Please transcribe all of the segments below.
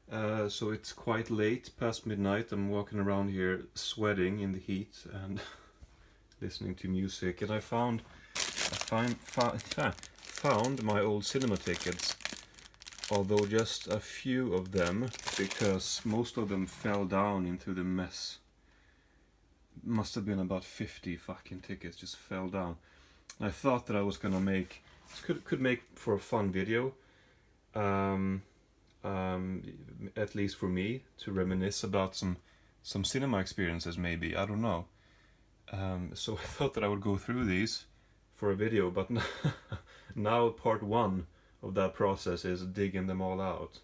So it's quite late, past midnight. I'm walking around here sweating in the heat and listening to music. And I found my old cinema tickets, although just a few of them, because most of them fell down into the mess. Must have been about 50 fucking tickets just fell down. And I thought that I was gonna make could make for a fun video. Um, at least for me, to reminisce about some cinema experiences. Maybe, I don't know. So I thought that I would go through these for a video, but now part one of that process is digging them all out.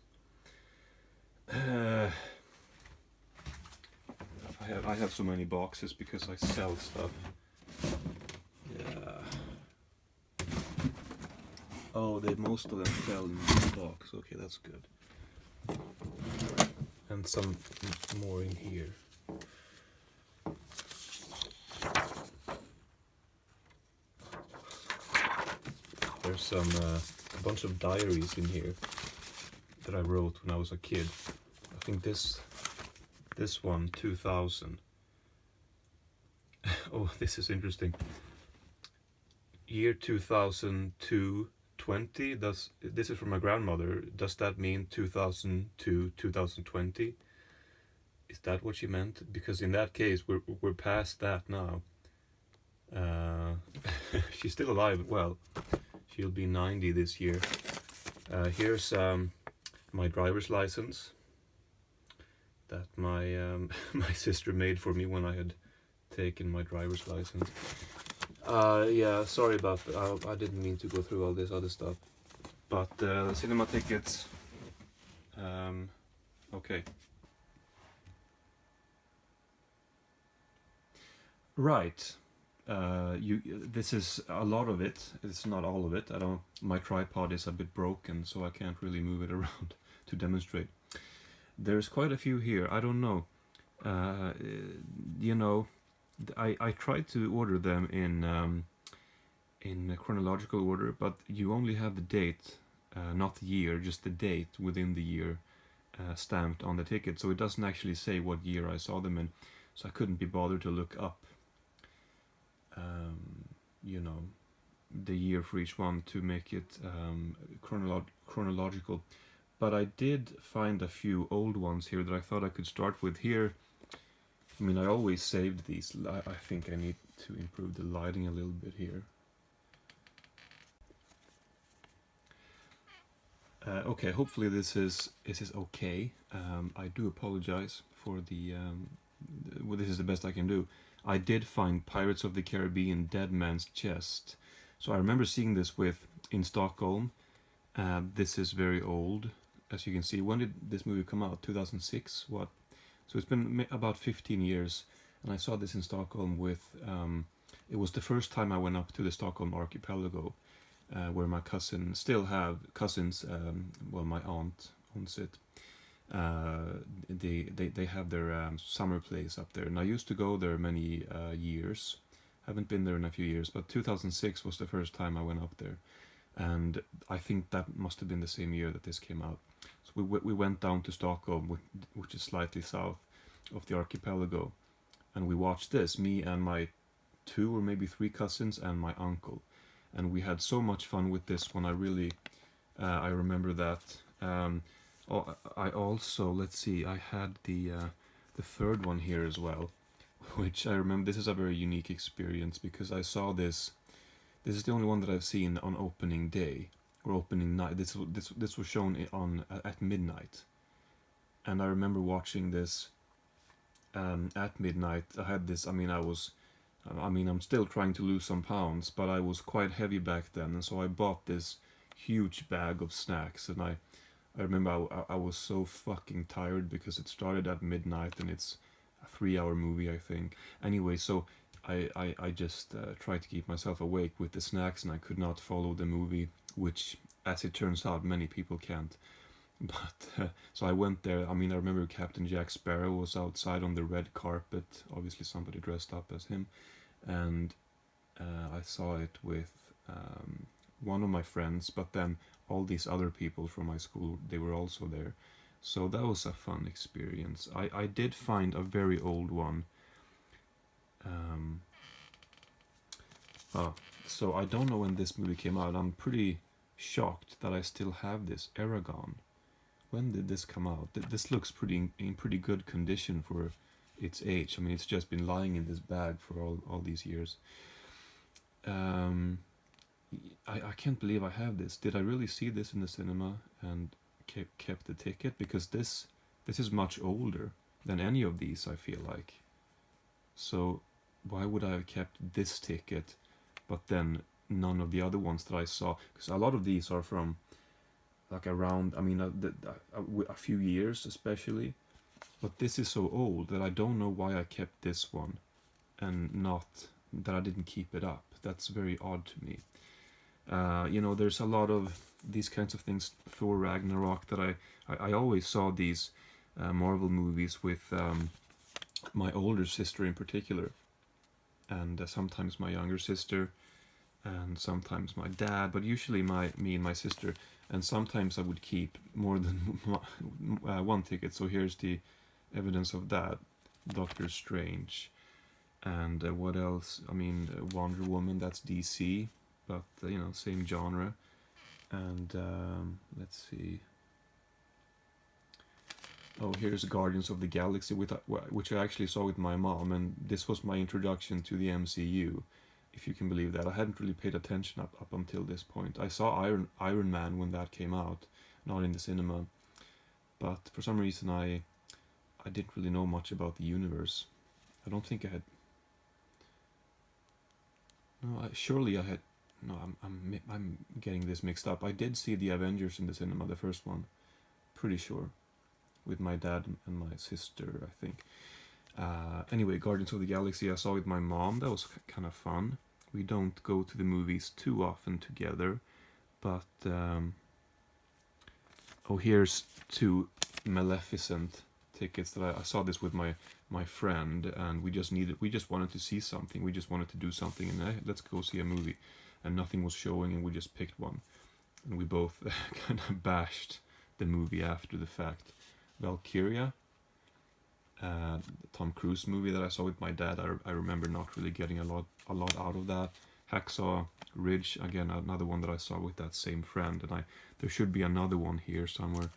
uh, I have so many boxes because I sell stuff. Yeah. Oh, most of them fell in this box. Okay, that's good. And some more in here. There's a bunch of diaries in here that I wrote when I was a kid. I think this one, 2000. Oh, this is interesting. Year 2002, 20. This is from my grandmother. Does that mean 2002, 2020? Is that what she meant? Because in that case, we're past that now. She's still alive. Well, she'll be 90 this year. Here's my driver's license that my my sister made for me when I had taken my driver's license. Yeah, sorry about that. I didn't mean to go through all this other stuff. But the cinema tickets. Okay. Right. This is a lot of it. It's not all of it. I don't. My tripod is a bit broken, so I can't really move it around to demonstrate. There's quite a few here. I don't know. Uh, you know, I tried to order them in a chronological order, but you only have the date, not the year, just the date within the year stamped on the ticket. So it doesn't actually say what year I saw them in. So I couldn't be bothered to look up, you know, the year for each one to make it chronological. But I did find a few old ones here that I thought I could start with here. I mean, I always saved these. I think I need to improve the lighting a little bit here. Okay, hopefully this is okay. I do apologize for well, this is the best I can do. I did find Pirates of the Caribbean: Dead Man's Chest. So I remember seeing this in Stockholm. This is very old, as you can see. When did this movie come out? 2006. What? So it's been about 15 years, and I saw this in Stockholm with. It was the first time I went up to the Stockholm archipelago, where my cousins still have cousins. Well, my aunt owns it. They have their summer place up there, and I used to go there many years. Haven't been there in a few years, but 2006 was the first time I went up there, and I think that must have been the same year that this came out. So we went down to Stockholm, which is slightly south of the archipelago, and we watched this. Me and my two or maybe three cousins and my uncle, and we had so much fun with this one. I remember that. I also, let's see, I had the third one here as well, which I remember. This is a very unique experience because I saw this. This is the only one that I've seen on opening day or opening night. This was shown at midnight, and I remember watching this at midnight. I had this. I'm still trying to lose some pounds, but I was quite heavy back then, and so I bought this huge bag of snacks. And I remember I was so fucking tired because it started at midnight, and it's a 3-hour movie, I think. Anyway, so I just tried to keep myself awake with the snacks, and I could not follow the movie, which, as it turns out, many people can't. But so I went there. I remember Captain Jack Sparrow was outside on the red carpet. Obviously, somebody dressed up as him, and I saw it with one of my friends. But then all these other people from my school, they were also there. So that was a fun experience. I did find a very old one. Um, oh, so I don't know when this movie came out. I'm pretty shocked that I still have this Aragon. When did this come out? This looks in pretty good condition for its age. I mean, it's just been lying in this bag for all these years. I can't believe I have this. Did I really see this in the cinema and kept the ticket? Because this is much older than any of these, I feel like. So why would I have kept this ticket, but then none of the other ones that I saw? Because a lot of these are from like around, I mean, a few years especially. But this is so old that I don't know why I kept this one and not that I didn't keep it up. That's very odd to me. You know, there's a lot of these kinds of things. Thor Ragnarok, that I always saw these Marvel movies with my older sister in particular, and sometimes my younger sister, and sometimes my dad, but usually me and my sister. And sometimes I would keep more than one ticket. So here's the evidence of that. Doctor Strange. And what else? I mean, Wonder Woman, that's DC, but you know, same genre. And let's see. Oh, here's Guardians of the Galaxy, which I actually saw with my mom, and this was my introduction to the MCU, if you can believe that. I hadn't really paid attention up until this point. I saw Iron Man when that came out, not in the cinema, but for some reason I didn't really know much about the universe. I don't think I had. No, surely I had. No, I'm getting this mixed up. I did see the Avengers in the cinema, the first one, pretty sure, with my dad and my sister, I think. Anyway, Guardians of the Galaxy I saw with my mom. That was kind of fun. We don't go to the movies too often together, but oh, here's 2 Maleficent tickets that I saw this with my friend, and we just wanted to see something. We just wanted to do something, and let's go see a movie. And nothing was showing, and we just picked one, and we both kind of bashed the movie after the fact. Valkyria, Tom Cruise movie that I saw with my dad. I remember not really getting a lot out of that. Hacksaw Ridge, again another one that I saw with that same friend, and there should be another one here somewhere.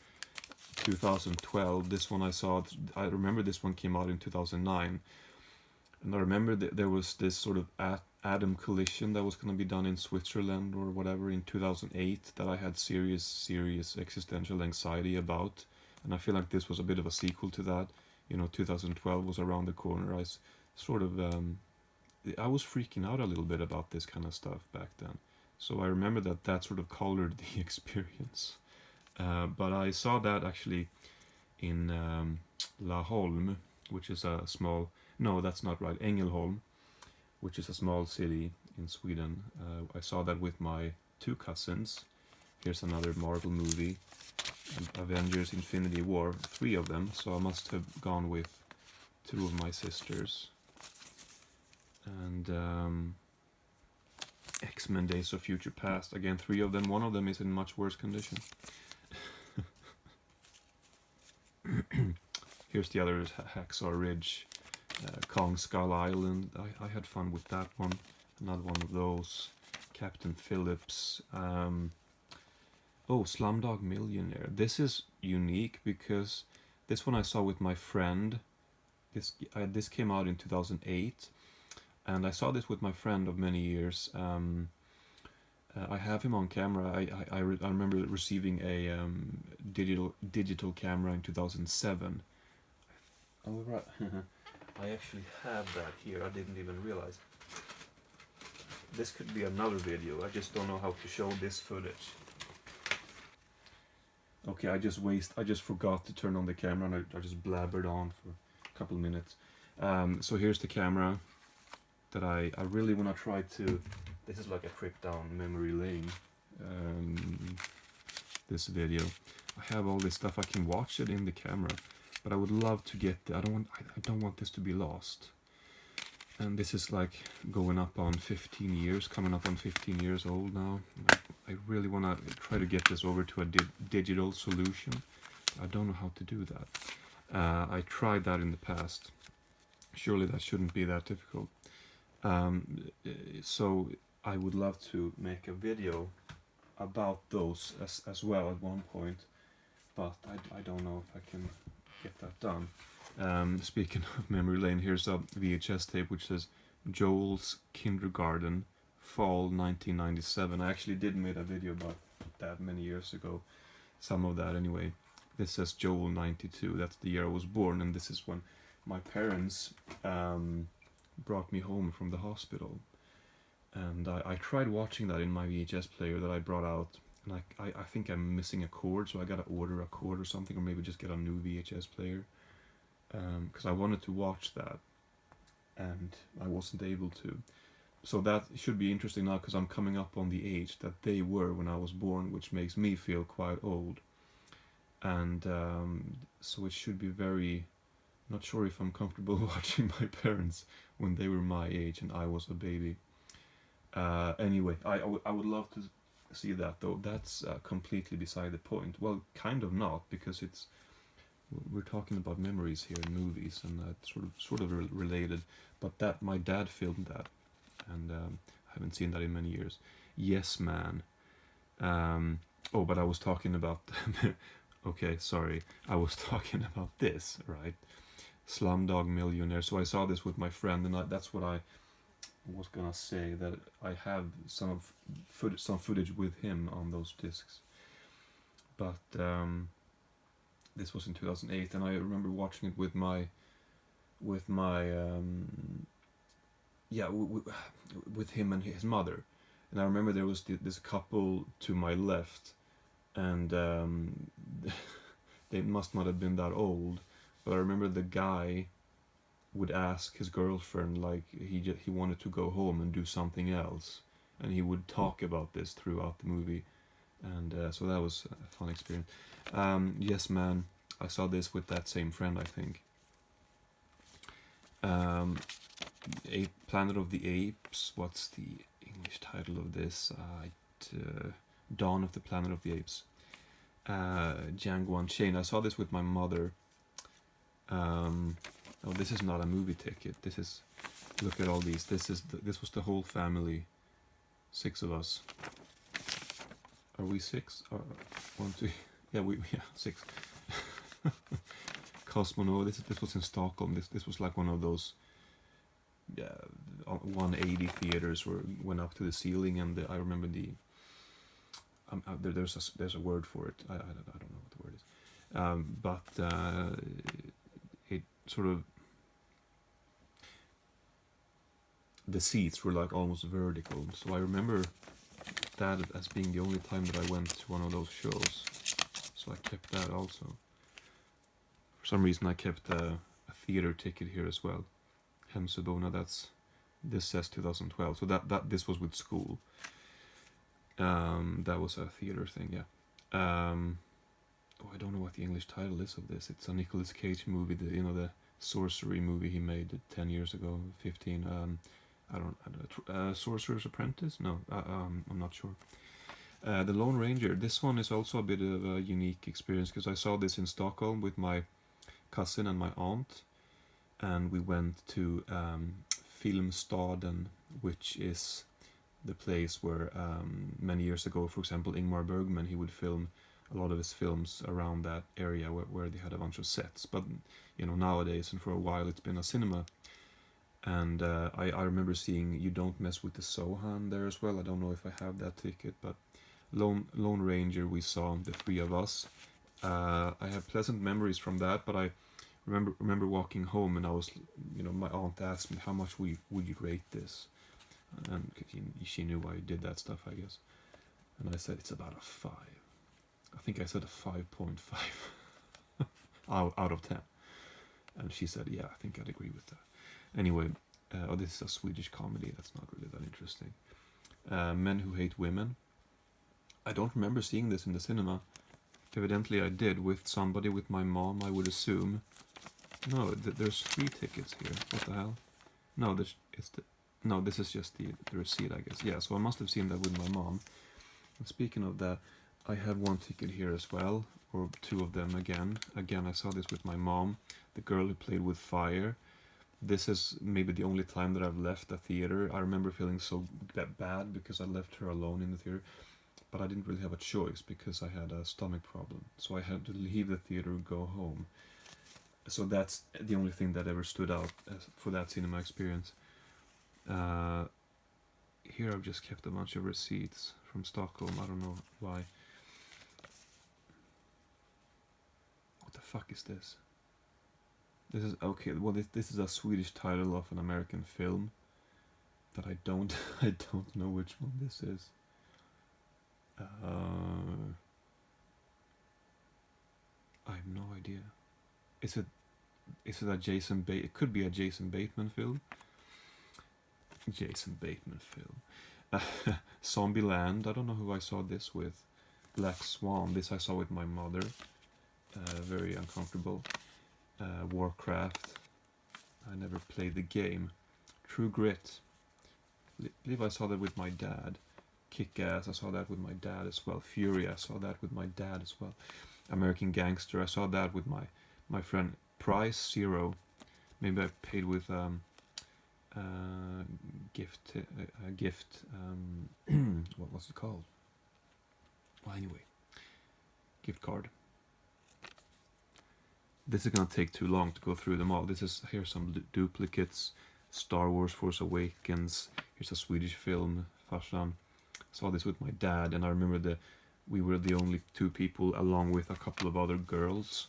2012. This one I saw. I remember this one came out in 2009, and I remember there was this sort of atom collision that was going to be done in Switzerland or whatever in 2008 that I had serious existential anxiety about, and I feel like this was a bit of a sequel to that. You know, 2012 was around the corner. I was freaking out a little bit about this kind of stuff back then, so I remember that sort of colored the experience. But I saw that actually in Laholm, which is a small. No, that's not right. Ängelholm, which is a small city in Sweden. I saw that with my 2 cousins. Here's another Marvel movie, Avengers: Infinity War, 3 of them. So I must have gone with 2 of my sisters. And X-Men: Days of Future Past, again 3 of them. One of them is in much worse condition. Here's the other, Hacksaw Ridge. Kong Skull Island, I had fun with that one. Another one of those. Captain Phillips. Slumdog Millionaire. This is unique because this one I saw with my friend. This came out in 2008, and I saw this with my friend of many years. I have him on camera. I remember receiving a digital camera in 2007. Oh right. I actually have that here. I didn't even realize. This could be another video. I just don't know how to show this footage. Okay, I just forgot to turn on the camera, and I just blabbered on for a couple of minutes. So here's the camera that I really want to try to. This is like a trip down memory lane. This video. I have all this stuff. I can watch it in the camera. But I would love to get. I don't want this to be lost. And this is like going up on 15 years, coming up on 15 years old now. I really want to try to get this over to a digital solution. I don't know how to do that. I tried that in the past. Surely that shouldn't be that difficult. So I would love to make a video about those as well at one point, but I don't know if I can get that done. Speaking of memory lane, here's a VHS tape which says Joel's Kindergarten, fall 1997. I actually did make a video about that many years ago, some of that anyway. This says Joel 92, that's the year I was born, and this is when my parents brought me home from the hospital. And I tried watching that in my VHS player that I brought out, and I think I'm missing a cord, so I gotta order a cord or something, or maybe just get a new VHS player, because I wanted to watch that, and I wasn't able to. So that should be interesting now, because I'm coming up on the age that they were when I was born, which makes me feel quite old. And so it should be very... Not sure if I'm comfortable watching my parents when they were my age and I was a baby. Anyway, I would love to see that, though. That's completely beside the point. Well, kind of not, because we're talking about memories here in movies, and sort of related. But that my dad filmed that, and I haven't seen that in many years. Yes Man. Oh, but I was talking about... okay, sorry. I was talking about this, right? Slumdog Millionaire. So I saw this with my friend, and that's what I was gonna say, that I have some footage with him on those discs. But this was in 2008, and I remember watching it with my with him and his mother. And I remember there was this couple to my left, and they must not have been that old, but I remember the guy would ask his girlfriend, like, he wanted to go home and do something else, and he would talk about this throughout the movie, and so that was a fun experience. Yes Man, I saw this with that same friend, I think. Planet of the Apes, what's the English title of this? Dawn of the Planet of the Apes. Django Unchained, I saw this with my mother. Oh, this is not a movie ticket. This is, look at all these. This was the whole family, 6 of us. Are we 6? 1, 2. Yeah, 6. Cosmonaut. This was in Stockholm. This was like one of those 180 theaters where went up to the ceiling, and I remember there's a word for it. I don't know what the word is. But it sort of, the seats were like almost vertical, so I remember that as being the only time that I went to one of those shows, so I kept that also. For some reason I kept a theater ticket here as well. Hemsöborna, this says 2012, so this was with school. That was a theater thing, yeah. I don't know what the English title is of this. It's a Nicolas Cage movie, the sorcery movie he made 10 years ago, 15. I don't Sorcerer's Apprentice? No, I'm not sure. The Lone Ranger. This one is also a bit of a unique experience, because I saw this in Stockholm with my cousin and my aunt, and we went to Filmstaden, which is the place where many years ago, for example, Ingmar Bergman, he would film a lot of his films around that area where they had a bunch of sets. But nowadays, and for a while, it's been a cinema. And I remember seeing You Don't Mess with the Sohan there as well. I don't know if I have that ticket, but Lone Ranger, we saw, the 3 of us. I have pleasant memories from that, but I remember walking home, and I was, my aunt asked me how much would you rate this, and she knew I did that stuff, I guess, and I said it's about a 5. I think I said a 5.5 out of 10, and she said, yeah, I think I'd agree with that. Anyway, this is a Swedish comedy. That's not really that interesting. Men Who Hate Women. I don't remember seeing this in the cinema. Evidently I did, with somebody, with my mom, I would assume. No, there's 3 tickets here. What the hell? No, this is just the receipt, I guess. Yeah, so I must have seen that with my mom. And speaking of that, I have 1 ticket here as well, or two of them again. Again, I saw this with my mom, the girl who played with fire. This is maybe the only time that I've left the theater. I remember feeling so bad because I left her alone in the theater, but I didn't really have a choice because I had a stomach problem. So I had to leave the theater and go home. So that's the only thing that ever stood out for that cinema experience. Here I've just kept a bunch of receipts from Stockholm. I don't know why. What the fuck is this? This is okay. Well, this is a Swedish title of an American film that I don't know which one this is. I have no idea. Is it a Jason Bateman? It could be a Jason Bateman film. Jason Bateman film. Zombieland. I don't know who I saw this with. Black Swan. This I saw with my mother. Very uncomfortable. Warcraft. I never played the game. True Grit. I believe I saw that with my dad. Kick-Ass. I saw that with my dad as well. Fury. I saw that with my dad as well. American Gangster. I saw that with my friend. Price Zero. Maybe I paid with gift. What was it called? Well, anyway, gift card. This is gonna take too long to go through them all. Here's some duplicates. Star Wars: Force Awakens. Here's a Swedish film. Farsan. Saw this with my dad, and I remember we were the only two people, along with a couple of other girls.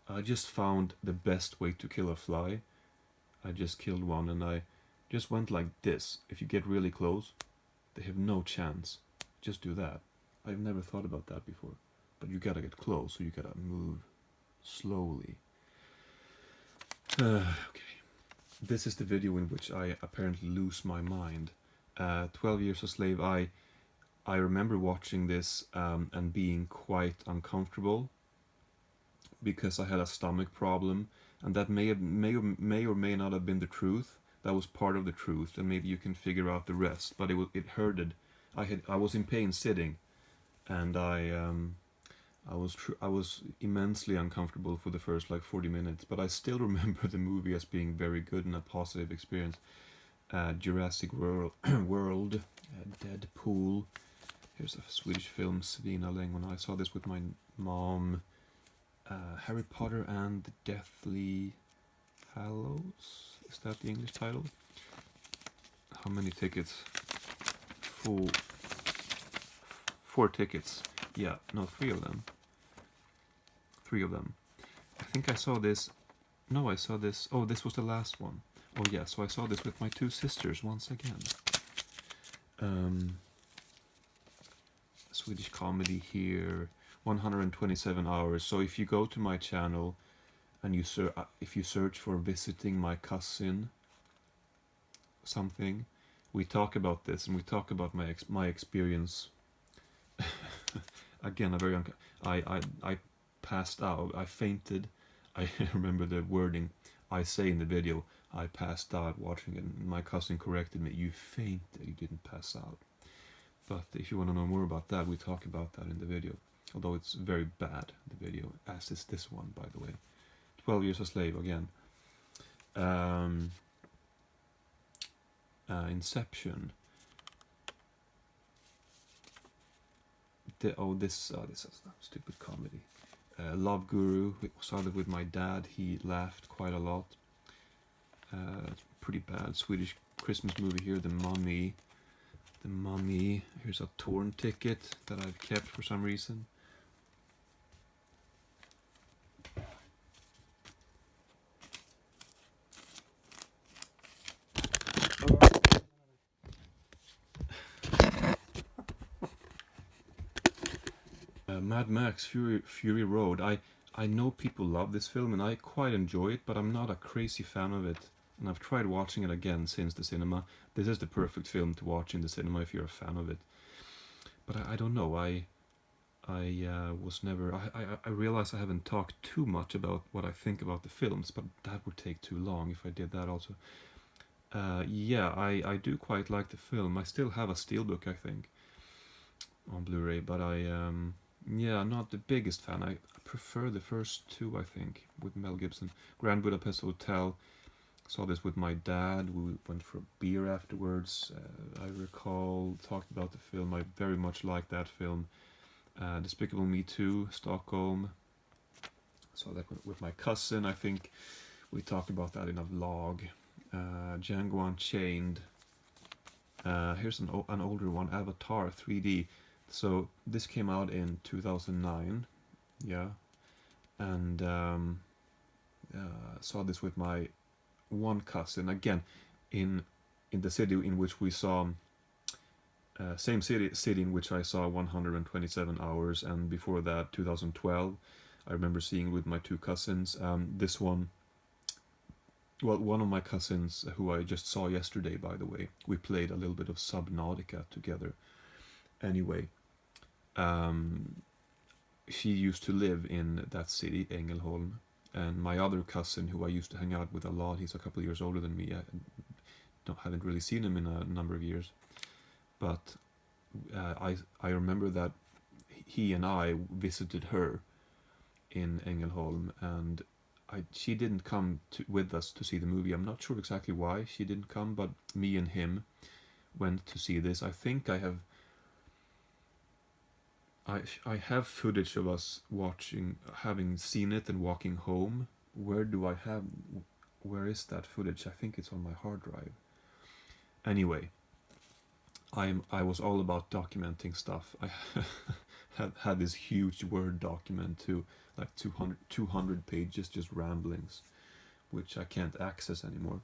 I just found the best way to kill a fly. I just killed one and I just went like this. If you get really close, they have no chance. Just do that. I've never thought about that before. But you gotta get close, so you gotta move slowly. Okay. This is the video in which I apparently lose my mind. 12 Years a Slave. I remember watching this and being quite uncomfortable because I had a stomach problem, and that may or may not have been the truth. That was part of the truth, and maybe you can figure out the rest. But it hurted. I was in pain sitting, and I was immensely uncomfortable for the first like 40 minutes. But I still remember the movie as being very good and a positive experience. Jurassic World, Deadpool. Here's a Swedish film, Svina Längen. I saw this with my mom. Harry Potter and the Deathly Hallows. Is that the English title? How many tickets? Four tickets. Yeah, no, three of them. I think I saw this. No, I saw this. Oh, this was the last one. Oh yeah, so I saw this with my two sisters once again. Swedish comedy here. 127 hours. So if you go to my channel and if you search for visiting my cousin something, we talk about this, and we talk about my experience. Again, I passed out. I fainted. I remember the wording I say in the video. I passed out watching it, and my cousin corrected me. You fainted. You didn't pass out. But if you want to know more about that, we talk about that in the video. Although it's very bad, the video, as is this one, by the way. 12 Years a Slave, again. Inception. This is a stupid comedy. Love Guru, saw that with my dad. He laughed quite a lot. Pretty bad. Swedish Christmas movie here, The Mummy. The Mummy. Here's a torn ticket that I've kept for some reason. Mad Max Fury Road. I know people love this film and I quite enjoy it, but I'm not a crazy fan of it. And I've tried watching it again since the cinema. This is the perfect film to watch in the cinema if you're a fan of it. But I don't know. I was never. I realize I haven't talked too much about what I think about the films, but that would take too long if I did that also. Yeah, I do quite like the film. I still have a steelbook, I think, on Blu-ray, but yeah, I'm not the biggest fan. I prefer the first two, I think, with Mel Gibson. Grand Budapest Hotel. Saw this with my dad. We went for a beer afterwards. I recall talked about the film. I very much liked that film. Despicable Me 2, Stockholm. Saw that with my cousin. I think we talked about that in a vlog. Django Unchained. Here's an older one, Avatar 3D. So this came out in 2009. Yeah, and saw this with my one cousin again in the city in which we saw same city in which I saw 127 hours, and before that 2012. I remember seeing it with my two cousins. This one, well, one of my cousins who I just saw yesterday, by the way, we played a little bit of Subnautica together. Anyway, she used to live in that city, Ängelholm, and my other cousin, who I used to hang out with a lot, he's a couple of years older than me. I haven't really seen him in a number of years, but I remember that he and I visited her in Ängelholm, and she didn't come with us to see the movie. I'm not sure exactly why she didn't come, but me and him went to see this. I think I have footage of us watching, having seen it and walking home. Where is that footage? I think it's on my hard drive. Anyway, I was all about documenting stuff. I had this huge Word document too, like 200 pages, just ramblings, which I can't access anymore.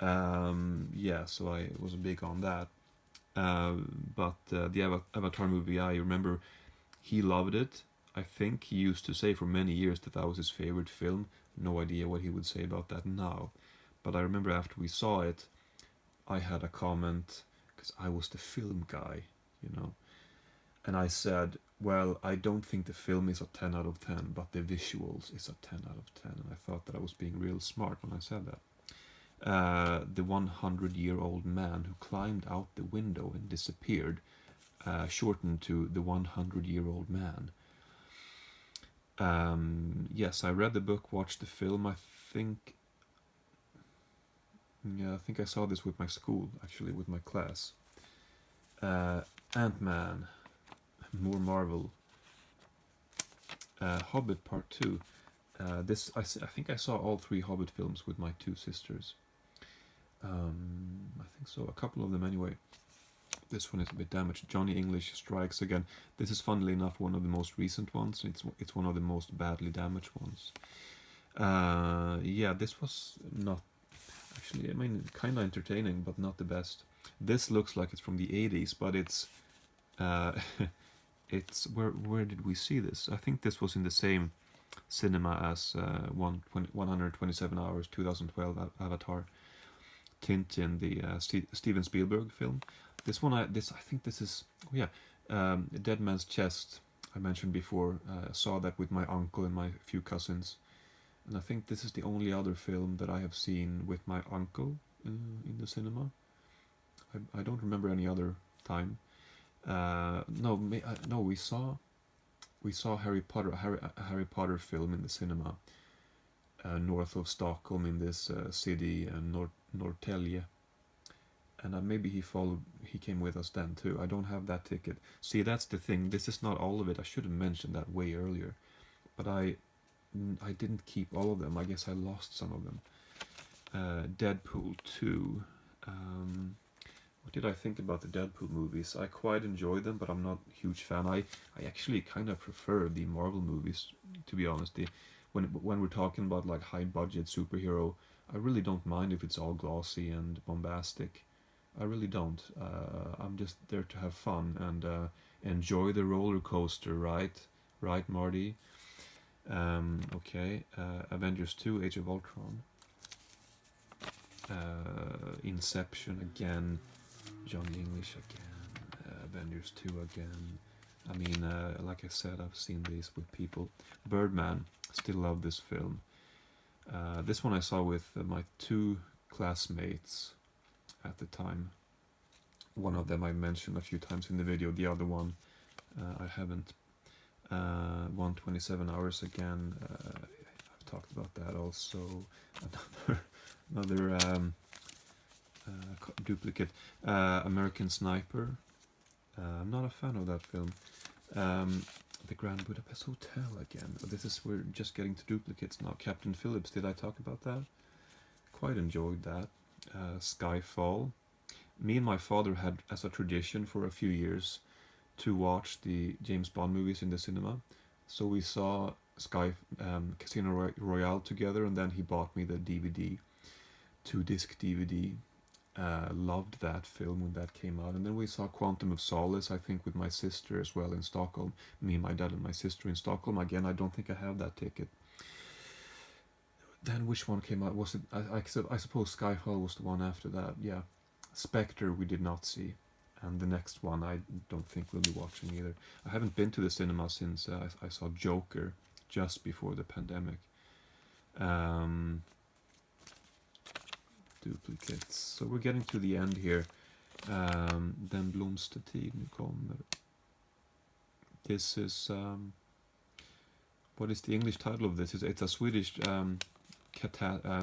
Yeah, so I was big on that. But the Avatar movie, I remember he loved it. I think he used to say for many years that was his favorite film. No idea what he would say about that now. But I remember after we saw it, I had a comment, because I was the film guy, you know. And I said, well, I don't think the film is a 10 out of 10, but the visuals is a 10 out of 10. And I thought that I was being real smart when I said that. The 100-year-old man who climbed out the window and disappeared, shortened to the 100-year-old man. Yes, I read the book, watched the film. I think I saw this with my school, actually, with my class. Ant-Man, more Marvel. Hobbit Part 2. I think I saw all 3 Hobbit films with my 2 sisters. I think so, a couple of them anyway. This one is a bit damaged. Johnny English Strikes Again. This is, funnily enough, one of the most recent ones. It's one of the most badly damaged ones. Yeah, this was not actually, I mean, kind of entertaining, but not the best. This looks like it's from the 80s, but it's it's where did we see this? I think this was in the same cinema as 127 Hours, 2012 Avatar, Tintin, the Steven Spielberg film. This one, I think this is, Dead Man's Chest. I mentioned before. Saw that with my uncle and my few cousins, and I think this is the only other film that I have seen with my uncle in the cinema. I don't remember any other time. No, we saw Harry Potter, a Harry Potter film in the cinema, north of Stockholm, in this city, Norrtälje. And maybe he came with us then too. I don't have that ticket. See, that's the thing. This is not all of it. I should have mentioned that way earlier. But I didn't keep all of them. I guess I lost some of them. Deadpool 2. What did I think about the Deadpool movies? I quite enjoy them, but I'm not a huge fan. I actually kind of prefer the Marvel movies, to be honest. When we're talking about like high budget superhero, I really don't mind if it's all glossy and bombastic. I really don't. I'm just there to have fun and enjoy the roller coaster, right? Right, Marty? Okay. Avengers 2, Age of Ultron. Inception again. Johnny English again. Avengers 2 again. I mean, like I said, I've seen these with people. Birdman, still love this film. This one I saw with my two classmates at the time. One of them I mentioned a few times in the video. The other one I haven't. 127 Hours again. I've talked about that also. Another duplicate. American Sniper. I'm not a fan of that film. The Grand Budapest Hotel again. We're just getting to duplicates now. Captain Phillips, did I talk about that? Quite enjoyed that. Skyfall. Me and my father had as a tradition for a few years to watch the James Bond movies in the cinema. So we saw Casino Royale together, and then he bought me the DVD, 2-disc DVD. Loved that film when that came out. And then we saw Quantum of Solace, I think, with my sister as well in Stockholm. Me, my dad, and my sister in Stockholm. Again, I don't think I have that ticket. Then which one came out? Was it? I suppose Skyfall was the one after that. Yeah, Spectre we did not see, and the next one I don't think we'll be watching either. I haven't been to the cinema since I saw Joker just before the pandemic. Duplicates. So we're getting to the end here. Den blomstertid kommer. This is what is the English title of this? It's a Swedish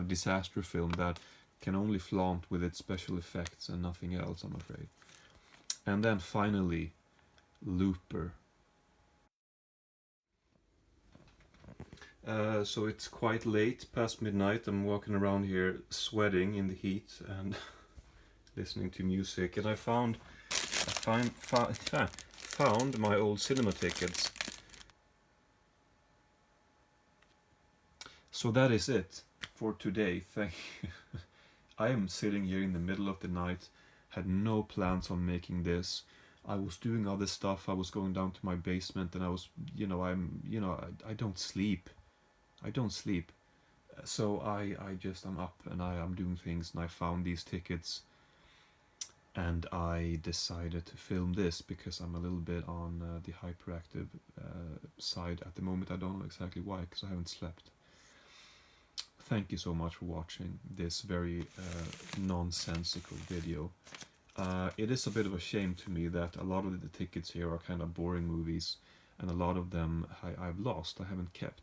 disaster film that can only flaunt with its special effects and nothing else, I'm afraid. And then finally, Looper. So it's quite late, past midnight. I'm walking around here sweating in the heat and listening to music, and I found my old cinema tickets. So that is it for today. Thank you. I am sitting here in the middle of the night, had no plans on making this. I was doing other stuff. I was going down to my basement, and I was, I don't sleep. I don't sleep. So I'm up and I'm doing things, and I found these tickets, and I decided to film this because I'm a little bit on the hyperactive side at the moment. I don't know exactly why, because I haven't slept. Thank you so much for watching this very nonsensical video. It is a bit of a shame to me that a lot of the tickets here are kind of boring movies, and a lot of them I've lost, I haven't kept.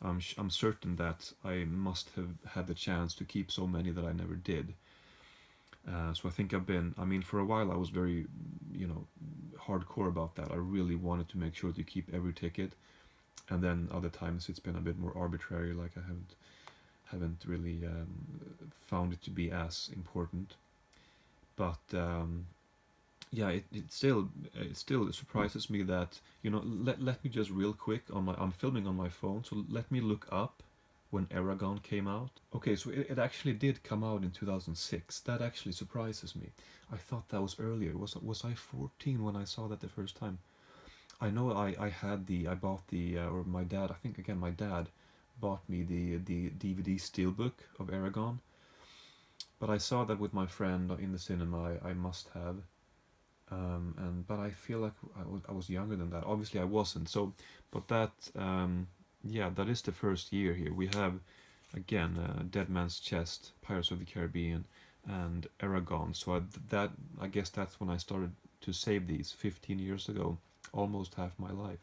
I'm certain that I must have had the chance to keep so many that I never did. So I think for a while I was very, hardcore about that. I really wanted to make sure to keep every ticket, and then other times it's been a bit more arbitrary, like I haven't really found it to be as important. But yeah, it still surprises me that, let me just real quick I'm filming on my phone, so let me look up when Aragon came out. Okay, so it actually did come out in 2006. That actually surprises me. I thought that was earlier. Was I 14 when I saw that the first time? I know I bought or my dad, I think again my dad bought me the DVD steelbook of Aragon. But I saw that with my friend in the cinema. I must have. But I feel like I was younger than that. Obviously I wasn't. So, but that, that is the first year here. We have, again, Dead Man's Chest, Pirates of the Caribbean, and Aragon. So I guess that's when I started to save these 15 years ago, almost half my life.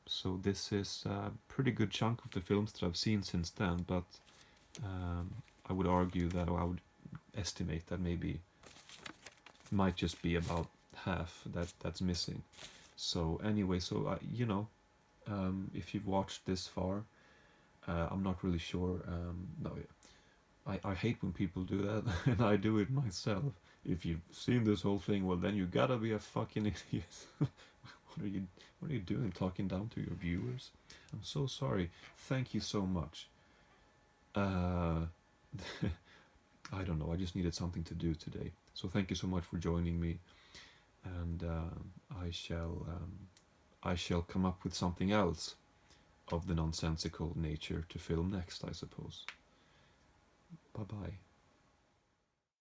So this is a pretty good chunk of the films that I've seen since then, but I would argue that I would estimate that maybe might just be about half that's missing. So anyway, if you've watched this far, I'm not really sure. No, I hate when people do that, and I do it myself. If you've seen this whole thing, well, then you gotta be a fucking idiot. What are you doing, talking down to your viewers? I'm so sorry. Thank you so much. I don't know. I just needed something to do today. So thank you so much for joining me, and I shall come up with something else of the nonsensical nature to film next, I suppose. Bye bye.